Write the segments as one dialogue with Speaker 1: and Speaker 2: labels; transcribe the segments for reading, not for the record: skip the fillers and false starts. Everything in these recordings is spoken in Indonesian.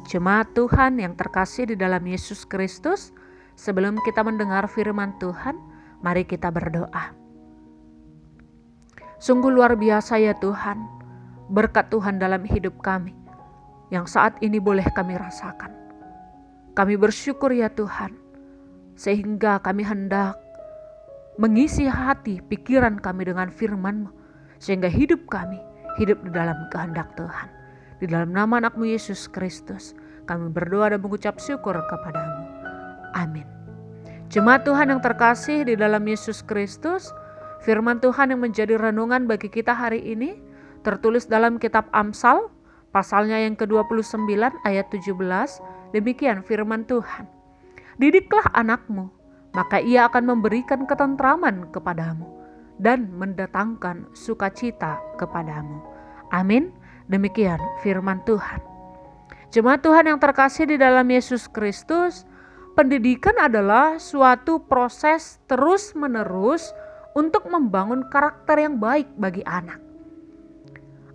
Speaker 1: Jemaat Tuhan yang terkasih di dalam Yesus Kristus, sebelum kita mendengar firman Tuhan, mari kita berdoa. Sungguh luar biasa ya Tuhan, berkat Tuhan dalam hidup kami, yang saat ini boleh kami rasakan. Kami bersyukur ya Tuhan, sehingga kami hendak mengisi hati, pikiran kami dengan firman-Mu, sehingga hidup kami hidup di dalam kehendak Tuhan. Di dalam nama anak-Mu Yesus Kristus, kami berdoa dan mengucap syukur kepadamu. Amin. Jemaat Tuhan yang terkasih di dalam Yesus Kristus, firman Tuhan yang menjadi renungan bagi kita hari ini tertulis dalam kitab Amsal, pasalnya yang ke-29 ayat 17. Demikian firman Tuhan. Didiklah anakmu, maka ia akan memberikan ketentraman kepadamu dan mendatangkan sukacita kepadamu. Amin. Demikian firman Tuhan. Jemaat Tuhan yang terkasih di dalam Yesus Kristus, pendidikan adalah suatu proses terus-menerus untuk membangun karakter yang baik bagi anak.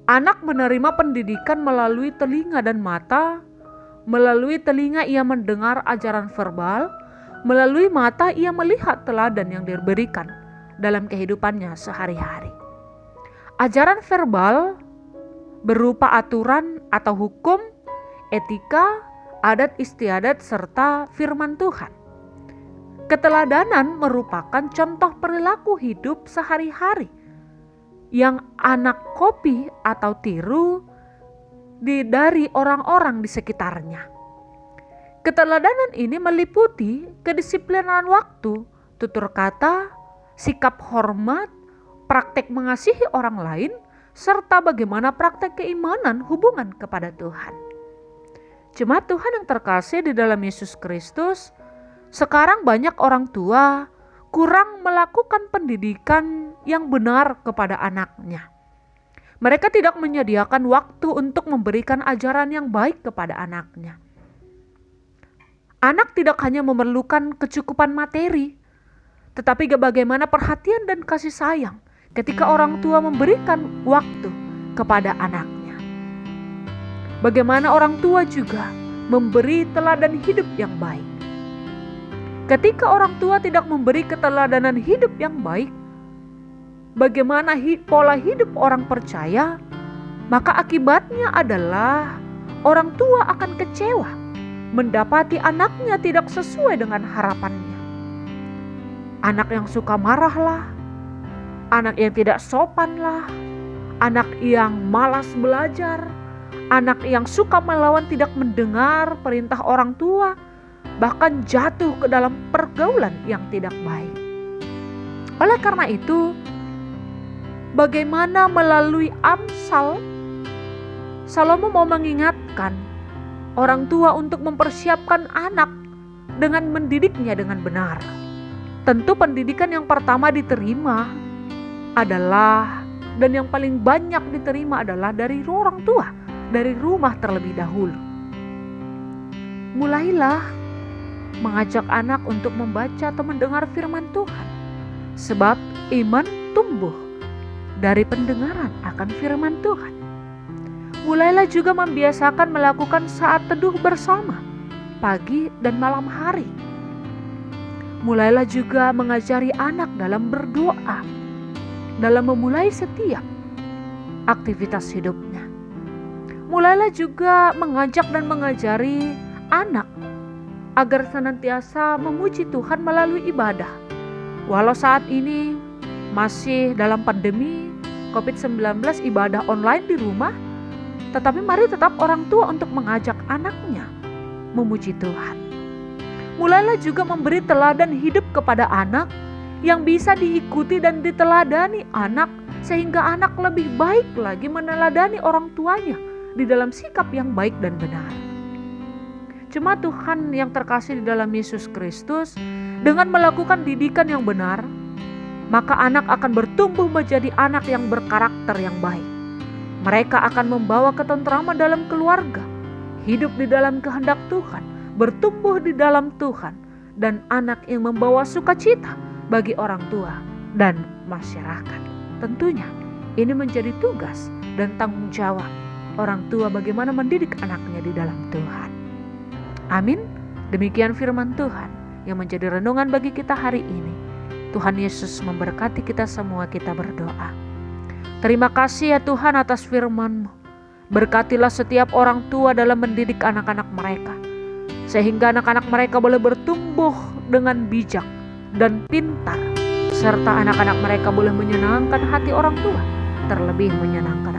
Speaker 1: Anak menerima pendidikan melalui telinga dan mata. Melalui telinga ia mendengar ajaran verbal, melalui mata ia melihat teladan yang diberikan dalam kehidupannya sehari-hari. Ajaran verbal berupa aturan atau hukum, etika, adat istiadat, serta firman Tuhan. Keteladanan merupakan contoh perilaku hidup sehari-hari yang anak copy atau tiru dari orang-orang di sekitarnya. Keteladanan ini meliputi kedisiplinan waktu, tutur kata, sikap hormat, praktek mengasihi orang lain, serta bagaimana praktek keimanan hubungan kepada Tuhan. Jemaat Tuhan yang terkasih di dalam Yesus Kristus, sekarang banyak orang tua kurang melakukan pendidikan yang benar kepada anaknya. Mereka tidak menyediakan waktu untuk memberikan ajaran yang baik kepada anaknya. Anak tidak hanya memerlukan kecukupan materi, tetapi bagaimana perhatian dan kasih sayang ketika orang tua memberikan waktu kepada anaknya. Bagaimana orang tua juga memberi teladan hidup yang baik. Ketika orang tua tidak memberi keteladanan hidup yang baik, bagaimana pola hidup orang percaya, maka akibatnya adalah orang tua akan kecewa mendapati anaknya tidak sesuai dengan harapannya. Anak yang suka marahlah, anak yang tidak sopanlah, anak yang malas belajar, anak yang suka melawan, tidak mendengar perintah orang tua, bahkan jatuh ke dalam pergaulan yang tidak baik. Oleh karena itu, bagaimana melalui Amsal, Salomo mau mengingatkan orang tua untuk mempersiapkan anak dengan mendidiknya dengan benar. Tentu pendidikan yang pertama diterima adalah, dan yang paling banyak diterima adalah dari orang tua, dari rumah terlebih dahulu. Mulailah mengajak anak untuk membaca atau mendengar firman Tuhan, sebab iman tumbuh dari pendengaran akan firman Tuhan. Mulailah juga membiasakan melakukan saat teduh bersama, pagi dan malam hari. Mulailah juga mengajari anak dalam berdoa, dalam memulai setiap aktivitas hidupnya. Mulailah juga mengajak dan mengajari anak agar senantiasa memuji Tuhan melalui ibadah. Walau saat ini masih dalam pandemi COVID-19, ibadah online di rumah, tetapi mari tetap orang tua untuk mengajak anaknya memuji Tuhan. Mulailah juga memberi teladan hidup kepada anak yang bisa diikuti dan diteladani anak, sehingga anak lebih baik lagi meneladani orang tuanya di dalam sikap yang baik dan benar. Jemaat Tuhan yang terkasih di dalam Yesus Kristus, dengan melakukan didikan yang benar, maka anak akan bertumbuh menjadi anak yang berkarakter yang baik. Mereka akan membawa ketentraman dalam keluarga, hidup di dalam kehendak Tuhan, bertumbuh di dalam Tuhan, dan anak yang membawa sukacita bagi orang tua dan masyarakat. Tentunya ini menjadi tugas dan tanggung jawab orang tua bagaimana mendidik anaknya di dalam Tuhan. Amin. Demikian firman Tuhan yang menjadi renungan bagi kita hari ini. Tuhan Yesus memberkati kita semua, kita berdoa. Terima kasih ya Tuhan atas firman-Mu. Berkatilah setiap orang tua dalam mendidik anak-anak mereka, sehingga anak-anak mereka boleh bertumbuh dengan bijak dan pintar, serta anak-anak mereka boleh menyenangkan hati orang tua, terlebih menyenangkan